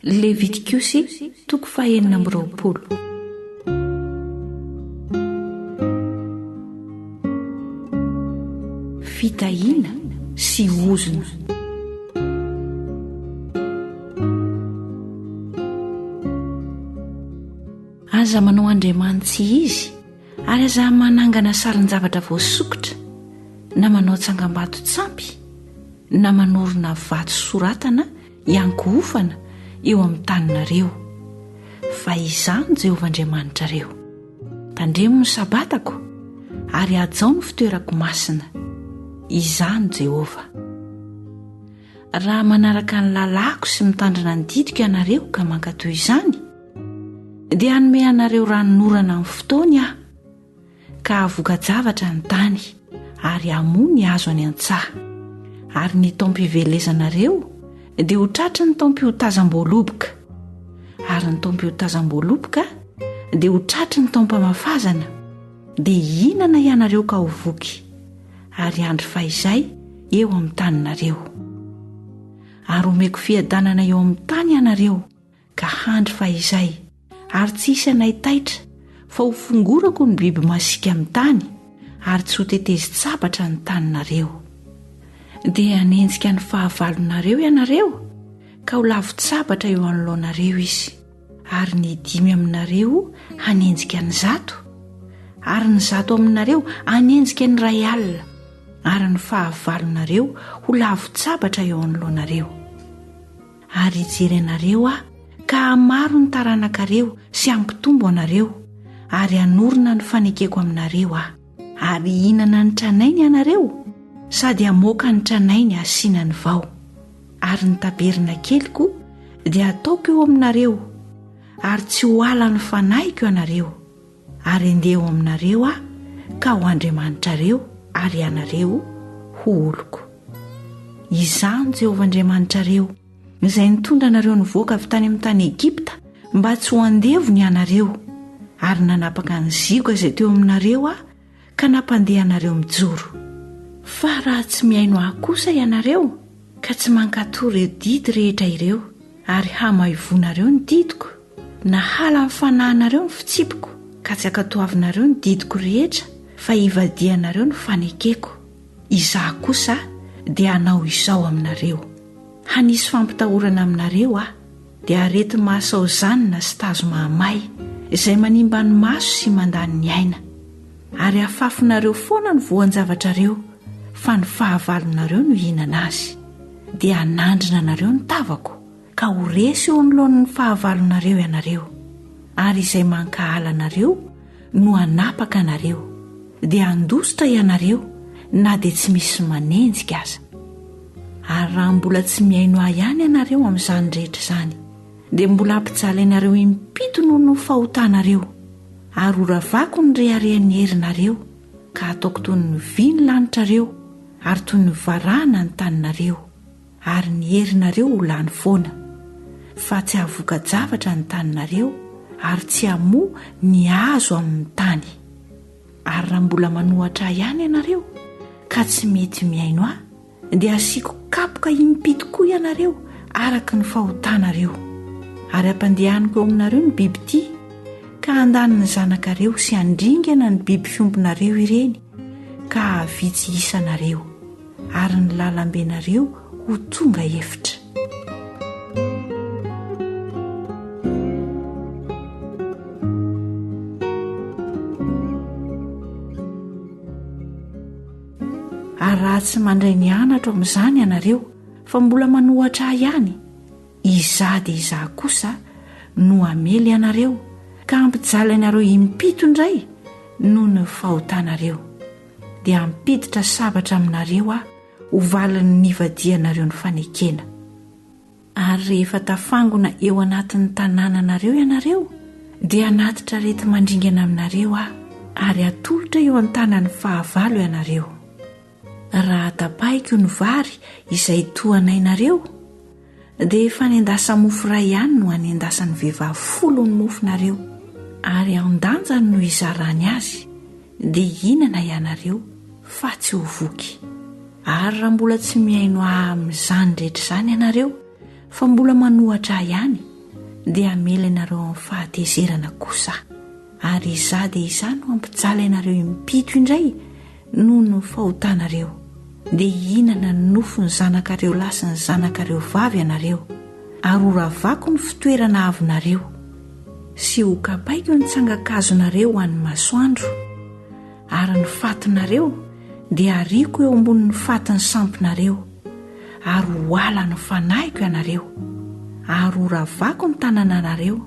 Levitikosy toko 4. Fitahiana sy ozona. Aza manao Andriamanitsy izy ary aza manangana sarin-javatra voasokotra, na manao tsangam-bato tsampy, na manorina vato soratana iankohofana eo amin'ny taninareo. Fa izany Jehovah Andriamanitrareo. Tandremo ny sabatako ary ajao ny fitoerako masina. Izany Jehovah. Raha manaraka ny lalako sy mitandrina ny didiko ianareo ka mankatoy izany, dia hanome anareo ranonorana amin'ny fotoany aho, ka avoka-javatra ny tany ary hamoa ny azo any an-tsaha. Ary ny taompy hivelezanareo dia ho tratra ny taompy ho tazam-boaloboka, ary ny taompy ho tazam-boaloboka dia ho tratra ny taompy-mafazana. Dia hihinana ianareo ka ho voky, ary andro fahizay eo amin'ny taninareo. Ary omeko fiadanana eo amin'ny tany ianareo ka handro fahizay, ary tsy hisy anay taitra, fa ho fongorako ny biby masika amin'ny tany, ary tsy ho tetezi tsabatra ny taninareo. Dia hanenjika ny fahavalonareo ianareo, ka ho lavo tsabatra eo anoloanareo izy. Ary ny 5 aminareo hanenjika ny 100, ary ny 100 aminareo hanenjika ny 100, ary ny fahavalonareo ho lavo tsabatra eo anoloanareo. Ary hijery anareo aho ka hamaro ny taranakareo sy hampitombo anareo, ary hanorina ny fanekeko aminareo aho. Ary hihinana ny tranainy ianareo, sady hamoaka ny tranainy asiana ny vao. Ary ny taberina keliko dia ataoko eo aminareo, ary tsy ho ala ny fanahiko ianareo. Ary andeha eo aminareo aho ka ho Andriamanitrareo, ary ianareo ho oloko. Izany Jehovah Andriamanitrareo, izay nitondra anareo nivoaka avy tany amin'ny tany Egipta mba tsy ho andevony ianareo, ary nanapaka ny zigo izay teo aminareo aho ka nampandeha anareo mijoro. Fa raha tsy miaino ahy kosa ianareo, ka tsy mankatory ireo didy rehetra ireo, ary hamaivonareo ny didiko, na hala ny fanahinareo ny fitsipiko, ka tsy akatoavinareo ny didiko rehetra, fa hivadianareo ny fanekeko, izaho kosa dia hanao izao aminareo. Hanisy fampitahorana aminareo aho, dia arety maso zanona sy tazo mahamay, izay manimba ny maso sy mandany ny aina. Ary hafafinareo foana ny voan-javatrareo, fa ny fahavalonareo no hihinana azy. Dia hanandrina anareo ny tavako, ka ho resy eo anoloan'ny fahavalonareo ianareo. Ary izay mankahala anareo no hanapaka anareo, dia handositra ianareo, na dia tsy misy manenjika aza. Ary raha mbola tsy miaino ahy ihany ianareo amin'izany rehetra izany, dia mbola hampijaly ianareo impito noho ny fahotanareo, ary horavako ny reharehan'ny herinareo, ka ataoko toy ny vy ny lanitrareo, ary toy ny varahana ny taninareo, ary ny herinareo ho lany foana. Fa tsy havoka-javatra ny taninareo, ary tsy hamoa ny azo amin'ny tany. Ary raha mbola manohatra ihany ianareo, ka tsy mety miaino ahy, dia asiako kapoka impito koa ianareo araka ny fahotanareo. Ary ampandehaniko eo aminareo ny biby ty, ka handany ny zanakareo sy handringana ny biby fiompinareo ireny, ka havitsy isanareo, ary ny lalambenareo ho tonga efitra. Ary raha tsy mandray ny anatra amin'izany ianareo, fa mbola manohatra ahy ihany, izaho dia izaho kosa no hamely ianareo, ka hampijaly ianareo impito indray noho ny fahotanareo. Dia hampiditra sabatra aminareo aho, ho valiny nivadianareo ny fanekena. Ary rehefa tafangona eo anatin'ny tanànanareo ianareo, dia hanatitra rety mandringana aminareo aho, ary atolotra eo an-tanan'ny fahavalo ianareo. Raha tapahiko ny vary izay tohanainareo, dia efa nendasa mofo iray ihany no hanendasany vehivavy 10 ny mofonareo, ary aon-danjany no izarany azy, dia hihinana ianareo fa tsy ho voky. Ary raha mbola tsy miaino ahy amin'izany rehetra izany ianareo, fa mbola manohatra ahy ihany, dia amela ianareo amin'ny fahatezerana kosa, ary iza dia iza no ampijala ianareo impito indray noho ny fahotanareo. Dia ihinana ny nofo ny zanakareo lahy sy ny zanakareo vavy ianareo, ary horavako ny fitoerana avinareo. Sy ho kapaiko ny tsangakazonareo ho an'ny masoandro, ary ny fatinareo dia ariako eo ambonin'ny fatin'ny sampinareo, ary ho ala ny fanahiko ianareo. Ary horavako ny tanananareo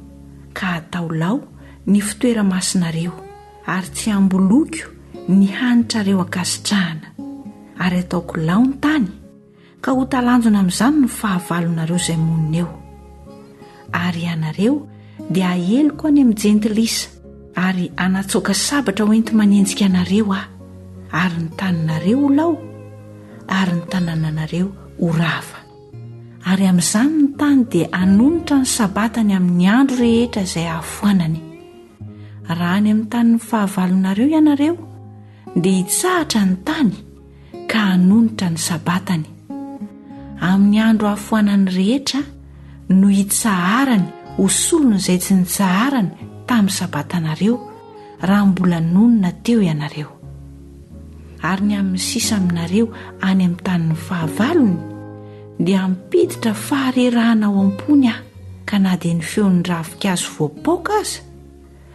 ka atao lao ny fitoeramasinareo, ary tsy ambolokio ny hanitrareo ankasitrahana. Ary ataoko lao ny tany ka ho talanjona amin'izany ny fahavalonareo izay monina eo. Ary ianareo dia aheliko any amin'ny jentilisa, ary anatsoaka sabatra hoenti manenjika anareo aho, ary ny taninareo ho lao, ary ny tanananareo ho rava. Ary amin'izany ny tany dia anonitra ny sabatany amin'ny andro rehetra izay hahafoanany. Raha any amin'ny tanin'ny fahavalonareo ianareo dia hitsahatra ny tany ka anonitra ny sabatany. Amin'ny andro hahafoanany rehetra no hitsaharany ho solony izay tsy nitsaharany tamin'ny sabatanareo raha mbola nonina teo ianareo. Ary ny amin'ny sisa aminareo any amin'ny tanin'ny fahavalony dia ampiditra faharerahana ao am-pony aho, ka na dia ny feon'ny ravikazo voapoka aza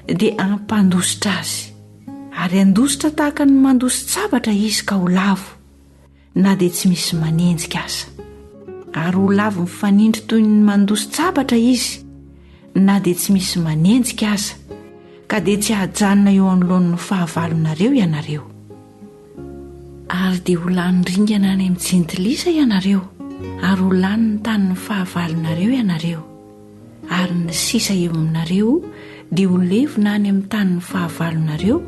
dia ampandositra azy, ary andositra tahaka ny mandositsabatra izy ka ho lavo, na dia tsy misy manenjika aza. Ary ho lavo mifanindry toy ny mandositsabatra izy, na dia tsy misy manenjika aza, ka dia tsy hajanona eo anoloan'ny fahavalonareo ianareo. Ary dia ho lany ringana any amin'ny jentilisa ianareo, ary ho lany ny tanin'ny fahavalonareo ianareo. Ary ny sisa eo aminareo dia ho levona any amin'ny tanin'ny fahavalonareo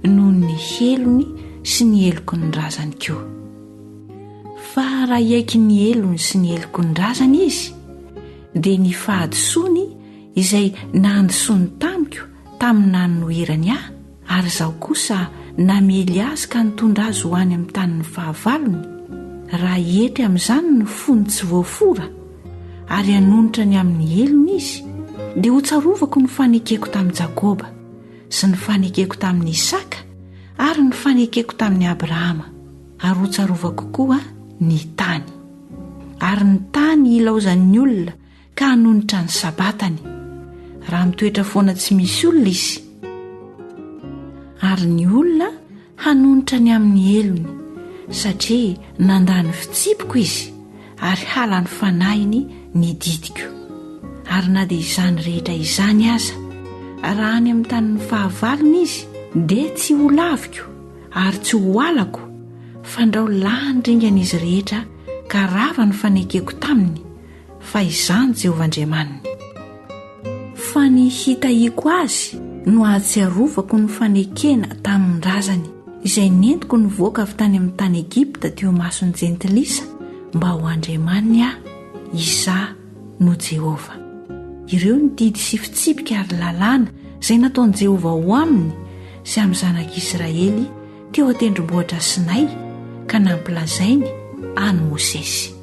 noho ny helony sy ny heloko ny razany koa. Fa raha iaiky ny helony sy ny heloko ny razany izy, dia ny fahadisoany izay nahandisony tamiko tamin'ny nanoherany ahy, ary izaho kosa namely azy ka nitondra azy ho any amin'ny tanin'ny fahavalony, raha hietry amin'izany ny fony tsy voafora, ary anonitra ny amin'ny helony izy, dia ho tsarovako ny fanekeko tamin'i Jakoba, sy ny fanekeko tamin'ny Isaka, ary ny fanekeko tamin'ny Abrahama, ary ho tsarovako koa ny tany. Ary ny tany ilaozan'ny olona ka hanonitra ny sabatany, raha mitoetra foana tsy misy olona izy. Ary ny olona hanonitra ny amin'ny helony, satria nandany fitsipiko izy, ary halany fanahiny ny didiko. Ary na dia izany rehetra izany aza, raha any amin'ny tanin'ny fahavalony izy, dia tsy ho laviko ary tsy ho alako, fandrao landringana izy rehetra ka rava ny fanekeko taminy, fa izany Jehovahandriamaniny. Fa ny hitahiako azy no ahatsiarovako ny fanekena tamin'ny razany izay nentiko nivoaka avy tany amin'ny tany Egipta teo mason'ny jentilisa, mba ho Andriamaniny aho, izaho no Jehova. Ireo ny didy sy fitsipika ary lalàna izay nataon'i Jehova ho aminy sy amin'ny zanak'Israely teo an-tendrombohitra Sinay, ka nampilazainy any Mosesy.